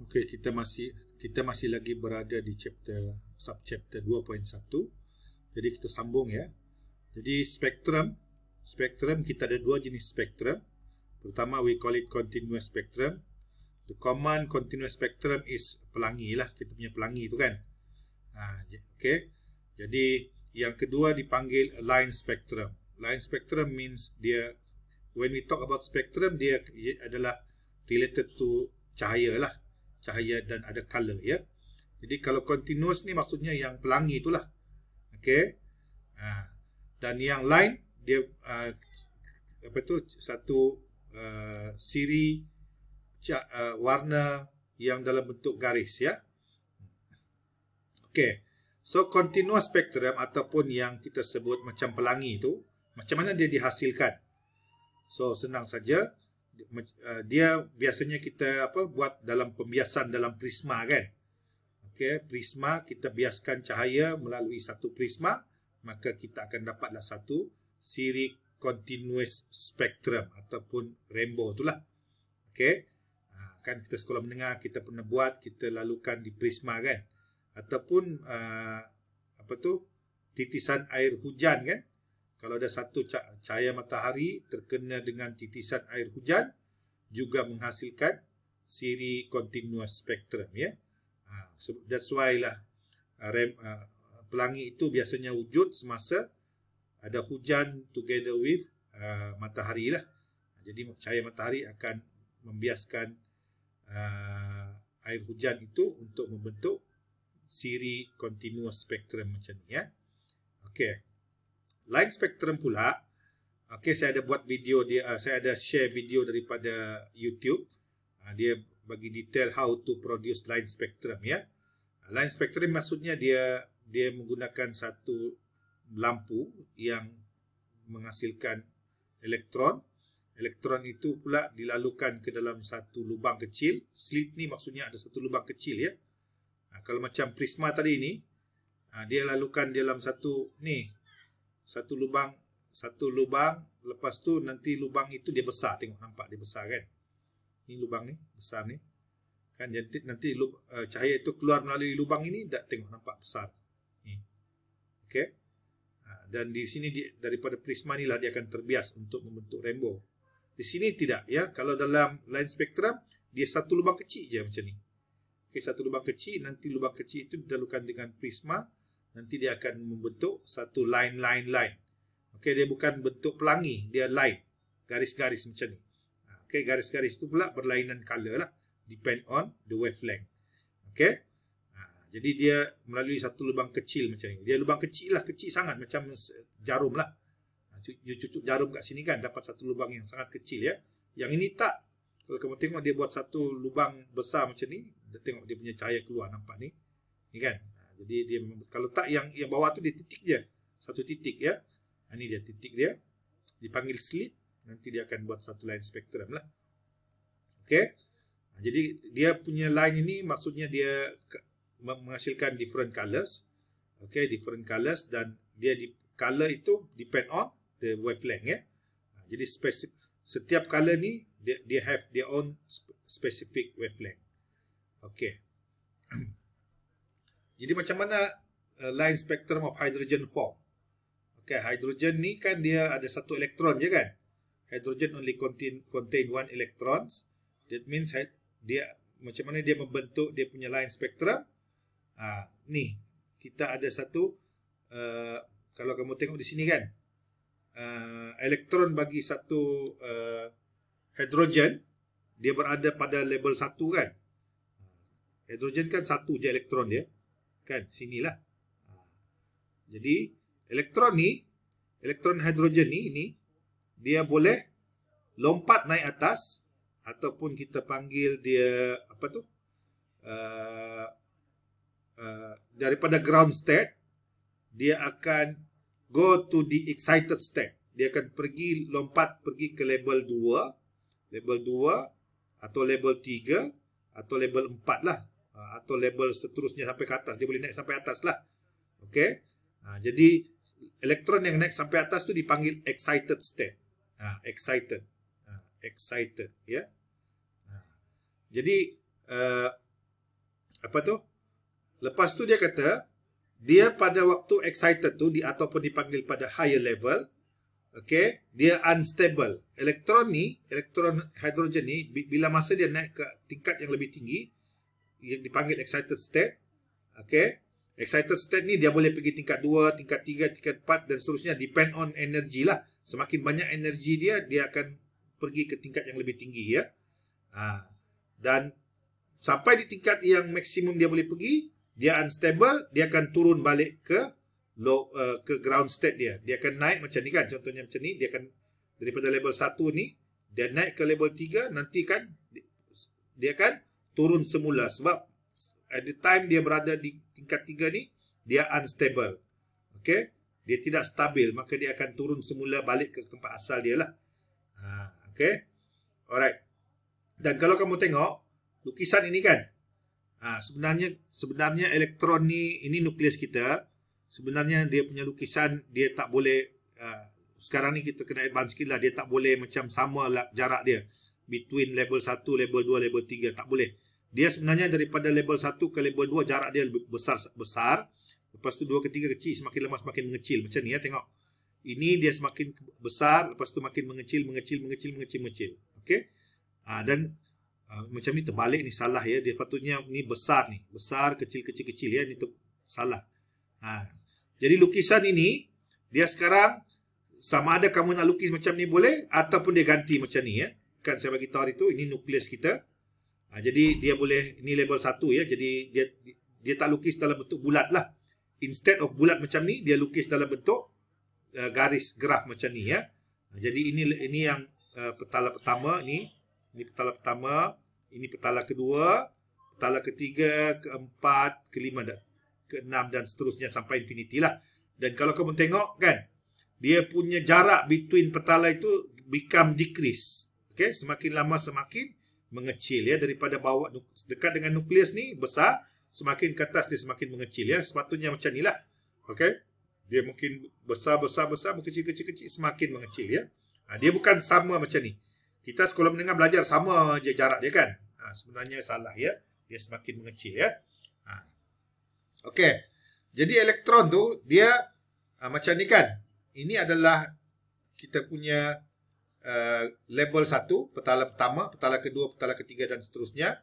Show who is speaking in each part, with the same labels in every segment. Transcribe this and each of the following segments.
Speaker 1: Okey, kita masih lagi berada di subchapter 2.1. Jadi kita sambung ya. Jadi spektrum kita ada dua jenis spektrum. Pertama we call it continuous spectrum. The common continuous spectrum is pelangi lah, kita punya pelangi itu kan. Okey. Jadi yang kedua dipanggil line spectrum. Line spectrum means when we talk about spectrum, dia adalah related to cahaya lah. Cahaya dan ada color ya. Jadi kalau continuous ni maksudnya yang pelangi itulah. Okey. Dan yang line dia satu siri warna yang dalam bentuk garis ya. Okey. So continuous spectrum ataupun yang kita sebut macam pelangi itu, macam mana dia dihasilkan? So senang saja. Dia biasanya kita buat dalam pembiasan dalam prisma kan. Okey, prisma kita biaskan cahaya melalui satu prisma, maka kita akan dapatlah satu siri continuous spectrum ataupun rainbow itulah. Okey. Kan kita sekolah menengah kita pernah buat, kita lalukan di prisma kan. Ataupun titisan air hujan kan. Kalau ada satu cahaya matahari terkena dengan titisan air hujan, juga menghasilkan siri continuous spectrum ya. So that's why lah pelangi itu biasanya wujud semasa ada hujan together with matahari lah. Jadi cahaya matahari akan membiaskan air hujan itu untuk membentuk siri continuous spectrum macam ni ya. Okey. Line spectrum pula, okey, saya ada buat video dia, saya ada share video daripada YouTube. Dia bagi detail how to produce line spectrum ya. Line spectrum maksudnya dia menggunakan satu lampu yang menghasilkan elektron. Elektron itu pula dilalukan ke dalam satu lubang kecil. Slit ni maksudnya ada satu lubang kecil ya. Kalau macam prisma tadi ni, dia lalukan dalam satu lubang, lepas tu nanti lubang itu dia besar, tengok nampak dia besar kan. Ni lubang ni besar ni. Kan nanti cahaya itu keluar melalui lubang ini, tengok nampak besar. Ni. Okey. Dan di sini daripada prisma ni lah dia akan terbias untuk membentuk rainbow. Di sini tidak ya. Kalau dalam line spectrum dia satu lubang kecil je macam ni. Okey, satu lubang kecil, nanti lubang kecil itu dilalukan dengan prisma. Nanti dia akan membentuk satu line. Okey, dia bukan bentuk pelangi, dia line, garis-garis macam ni. Okey, garis-garis itu pula berlainan color lah, depend on the wavelength. Okey. Jadi dia melalui satu lubang kecil macam ni. Dia lubang kecil lah, kecil sangat macam jarum lah. You cucuk jarum kat sini kan, dapat satu lubang yang sangat kecil ya. Yang ini tak. Kalau kamu tengok dia buat satu lubang besar macam ni, tengok dia punya cahaya keluar, nampak ni. Ni kan. Jadi dia kalau tak yang bawah tu dia titik je. Satu titik ya. Ini dia titik dia. Dipanggil slit. Nanti dia akan buat satu line spectrum lah. Okey. Jadi dia punya line ini maksudnya dia menghasilkan different colors. Okey, different colors dan color itu depend on the wavelength ya. Jadi setiap color ni dia have their own specific wavelength. Okey. Jadi macam mana line spectrum of hydrogen form? Okay, hydrogen ni kan dia ada satu elektron je kan. Hydrogen only contain one electrons. That means dia macam mana dia membentuk dia punya line spectrum. Ni kita ada satu kalau kamu tengok di sini kan, elektron bagi satu hydrogen dia berada pada level 1 kan. Hydrogen kan satu je elektron dia. Kan sinilah. Jadi elektron hidrogen ni dia boleh lompat naik atas ataupun kita panggil dia daripada ground state dia akan go to the excited state. Dia akan lompat pergi ke level 2 atau level 3 atau level 4 lah. Atau level seterusnya sampai ke atas. Dia boleh naik sampai atas lah. Okey. Jadi elektron yang naik sampai atas tu dipanggil excited state. Excited ya. Jadi apa tu? Lepas tu dia kata, dia pada waktu excited tu ataupun dipanggil pada higher level, okey, dia unstable. Elektron hidrogen ni bila masa dia naik ke tingkat yang lebih tinggi, yang dipanggil excited state, okey. Excited state ni dia boleh pergi tingkat 2, tingkat 3, tingkat 4 dan seterusnya, depend on energy lah. Semakin banyak energi dia akan pergi ke tingkat yang lebih tinggi ya. Dan sampai di tingkat yang maksimum dia boleh pergi, dia unstable, dia akan turun balik ke ground state dia. Dia akan naik macam ni kan, contohnya macam ni, dia akan daripada level 1 ni dia naik ke level 3, nanti kan dia akan turun semula sebab at the time dia berada di tingkat 3 ni dia unstable. Okey, dia tidak stabil, maka dia akan turun semula balik ke tempat asal dia lah. Okey. Alright. Dan kalau kamu tengok lukisan ini kan, sebenarnya elektron ni, ini nukleus kita. Sebenarnya dia punya lukisan dia tak boleh, sekarang ni kita kena advance sikit lah, dia tak boleh macam sama lah jarak dia between level 1, level 2, level 3, tak boleh. Dia sebenarnya daripada level 1 ke level 2 jarak dia lebih besar. Lepas tu 2 ke 3 kecil, semakin lama semakin mengecil. Macam ni ya, tengok. Ini dia semakin besar, lepas tu makin mengecil. Okey. Dan macam ni terbalik ni, salah ya. Dia patutnya ni besar ni. Besar, kecil ya. Ni tu salah. Jadi lukisan ini, dia sekarang sama ada kamu nak lukis macam ni boleh, ataupun dia ganti macam ni ya. Kan saya bagi tahu hari tu, ini nukleus kita. Jadi dia boleh, ini level 1 ya. Jadi dia tak lukis dalam bentuk bulat lah. Instead of bulat macam ni, dia lukis dalam bentuk garis graf macam ni ya. Jadi ini yang petala pertama ni. Ini petala pertama, ini petala kedua, petala ketiga, keempat, kelima dan keenam dan seterusnya sampai infinity lah. Dan kalau kamu tengok kan, dia punya jarak between petala itu become decrease. Okey, semakin lama semakin mengecil ya, daripada bawah dekat dengan nukleus ni besar, semakin ke atas dia semakin mengecil ya. Sepatutnya macam nilah. Okey. Dia mungkin besar, kecil, semakin mengecil ya. Dia bukan sama macam ni. Kita sekolah menengah belajar sama je jarak dia kan. Sebenarnya salah ya. Dia semakin mengecil ya. Okey. Jadi elektron tu dia macam ni kan. Ini adalah kita punya level 1, petala pertama, petala kedua, petala ketiga dan seterusnya.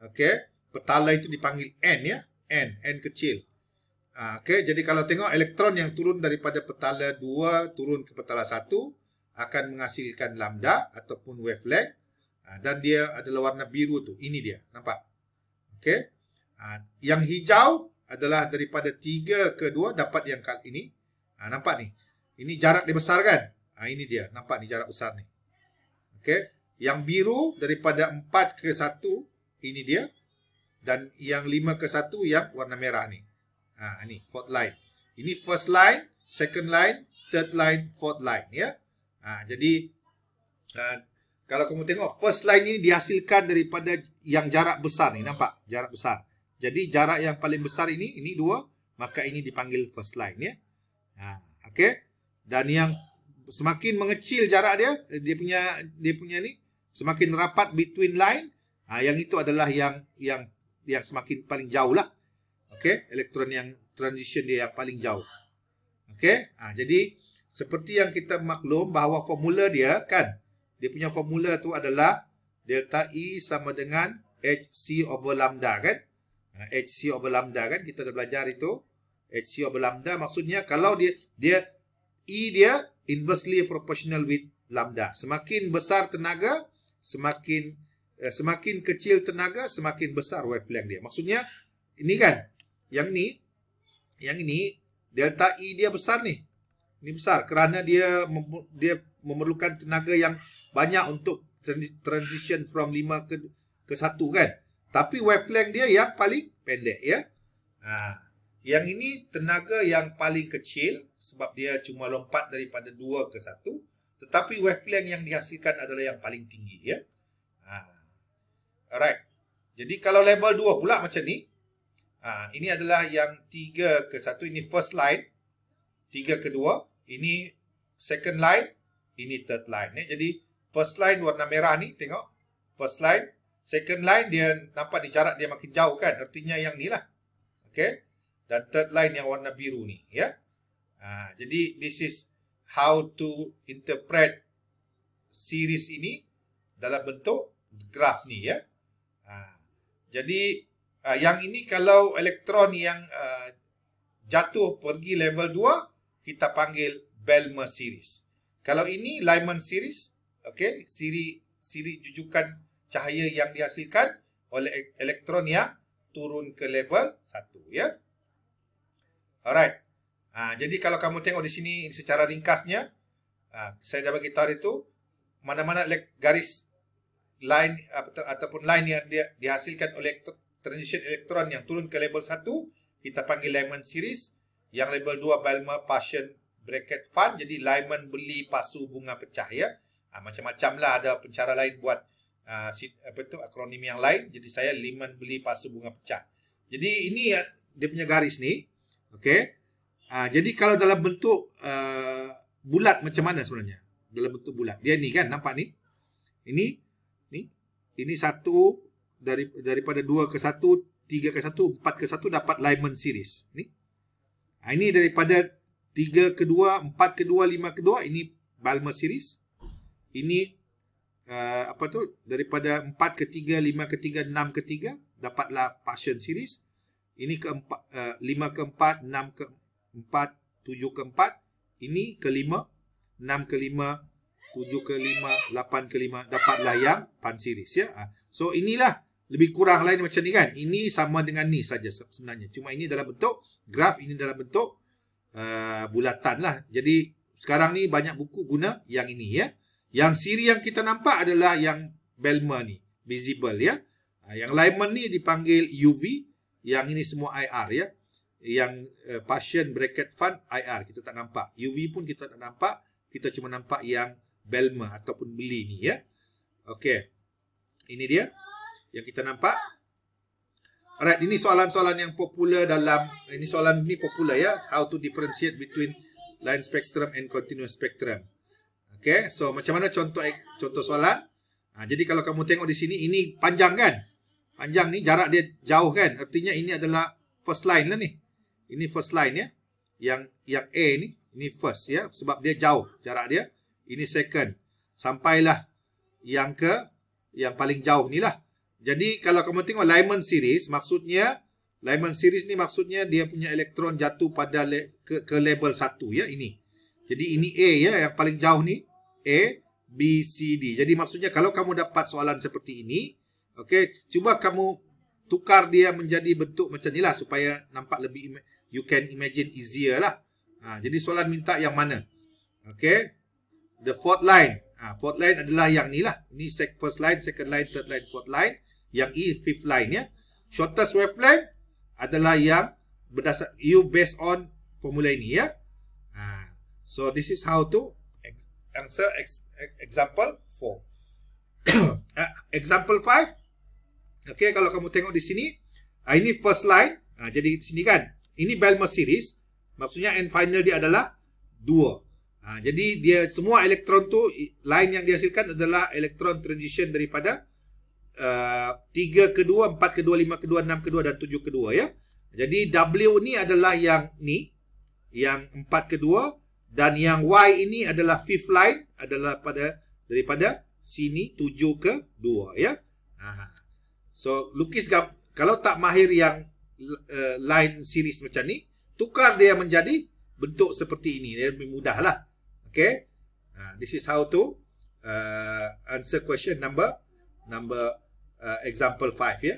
Speaker 1: Okey. Petala itu dipanggil N ya. N kecil. Okey, jadi kalau tengok elektron yang turun daripada petala 2 turun ke petala 1 akan menghasilkan lambda ataupun wavelength, dan dia adalah warna biru tu. Ini dia, nampak? Okey. Yang hijau adalah daripada 3 ke 2 dapat yang kali ini. Nampak ni? Ini jarak dia besar kan? Ini dia, nampak ni jarak besar ni. Okey. Yang biru daripada 4 ke 1 ini dia, dan yang 5 ke 1 yang warna merah ni. Ini fourth line. Ini first line, second line, third line, fourth line ya. Jadi kalau kamu tengok first line ini dihasilkan daripada yang jarak besar ni, nampak? Jarak besar. Jadi jarak yang paling besar ini 2, maka ini dipanggil first line ya. Okey. Dan yang semakin mengecil jarak dia punya ni, semakin rapat between line, yang itu adalah yang semakin paling jauh lah. Okey, elektron yang transition dia yang paling jauh. Okey, jadi seperti yang kita maklum bahawa formula dia kan, dia punya formula tu adalah delta E sama dengan HC over lambda kan. HC over lambda kan, kita dah belajar itu. HC over lambda maksudnya kalau dia E dia inversely proportional with lambda. Semakin besar tenaga, semakin kecil tenaga, semakin besar wavelength dia. Maksudnya ini kan, yang ini delta E dia besar ni. Ini besar kerana dia memerlukan tenaga yang banyak untuk transition from 5 ke 1 kan. Tapi wavelength dia yang paling pendek ya. Yang ini tenaga yang paling kecil sebab dia cuma lompat daripada 2 ke 1, tetapi wavelength yang dihasilkan adalah yang paling tinggi ya. Alright. Jadi kalau level 2 pula macam ni, ini adalah yang 3 ke 1, ini first line, 3 ke 2, ini second line, ini third line. Jadi first line warna merah ni, tengok. First line, second line dia nampak di jarak dia makin jauh kan. Artinya yang ni lah. Okay. Dan third line yang warna biru ni. Ya. Jadi this is how to interpret series ini dalam bentuk graf ni ya. Jadi yang ini kalau elektron yang jatuh pergi level 2 kita panggil Balmer series. Kalau ini Lyman series, okey, siri jujukan cahaya yang dihasilkan oleh elektron yang turun ke level 1 ya. Alright. Jadi kalau kamu tengok di sini secara ringkasnya, saya dah bagi tahu itu mana-mana garis line ataupun line yang dihasilkan oleh transition elektron yang turun ke level 1 kita panggil Lyman series. Yang level 2 Balmer Paschen bracket Van. Jadi Lyman beli pasu bunga pecah ya. Macam-macam lah, ada pencara lain buat akronim yang lain. Jadi saya Lyman beli pasu bunga pecah. Jadi ini dia punya garis ni. Okey. Jadi kalau dalam bentuk bulat macam mana sebenarnya? Dalam bentuk bulat. Dia ni kan, nampak ni? Ini 1 daripada 2 ke 1, 3 ke 1, 4 ke 1 dapat Lyman series. Ni. Ini daripada 3 ke 2, 4 ke 2, 5 ke 2 ini Balmer series. Ini daripada 4 ke 3, 5 ke 3, 6 ke 3 dapatlah Paschen series. Ini ke 5 ke 4, 6 ke 4, 7 ke 4. Ini ke 5, 6 ke 5, 7 ke 5, 8 ke 5 dapatlah yang Van series ya. So inilah lebih kurang lain macam ni kan. Ini sama dengan ni saja sebenarnya. Cuma ini dalam bentuk graf, ini dalam bentuk bulatan lah. Jadi sekarang ni banyak buku guna yang ini ya. Yang siri yang kita nampak adalah yang Balmer ni, visible ya. Yang Lyman ni dipanggil UV, yang ini semua IR ya. Yang Paschen bracket Van IR kita tak nampak. UV pun kita tak nampak. Kita cuma nampak yang Balmer ataupun beli ni ya. Okey. Ini dia yang kita nampak. Alright, ini soalan-soalan yang popular dalam soalan ni popular ya. How to differentiate between line spectrum and continuous spectrum. Okey, so macam mana contoh soalan? Jadi kalau kamu tengok di sini ini panjang kan? Panjang ni jarak dia jauh kan? Artinya ini adalah first line lah ni. Ini first line ya. Yang A ni first ya, sebab dia jauh jarak dia. Ini second. Sampailah yang paling jauh ni lah. Jadi kalau kamu tengok Lyman series, Lyman series ni maksudnya dia punya elektron jatuh pada ke level 1 ya, ini. Jadi ini A ya, yang paling jauh ni A, B, C, D. Jadi maksudnya kalau kamu dapat soalan seperti ini, okey, cuba kamu tukar dia menjadi bentuk macam ni lah supaya nampak lebih, you can imagine easier lah. Jadi soalan minta yang mana? Okey. The fourth line. Fourth line adalah yang ni lah. Ini first line, second line, third line, fourth line. Yang E, fifth line ya. Shortest wavelength adalah yang berdasar based on formula ini ya. So this is how to answer example 4. Example 5. Okay, kalau kamu tengok di sini, ini first line. Jadi di sini kan, ini Balmer series. Maksudnya end final dia adalah 2. Jadi dia semua elektron tu, line yang dihasilkan adalah elektron transition daripada 3 ke 2, 4 ke 2, 5 ke 2, 6 ke 2 dan 7 ke 2 ya. Jadi W ni adalah yang ni, yang 4 ke 2, dan yang Y ini adalah fifth line, adalah daripada sini 7 ke 2 ya. So lukis kalau tak mahir yang line series macam ni, tukar dia menjadi bentuk seperti ini, dia lebih mudah lah. Okay, this is how to answer question number example 5 ya.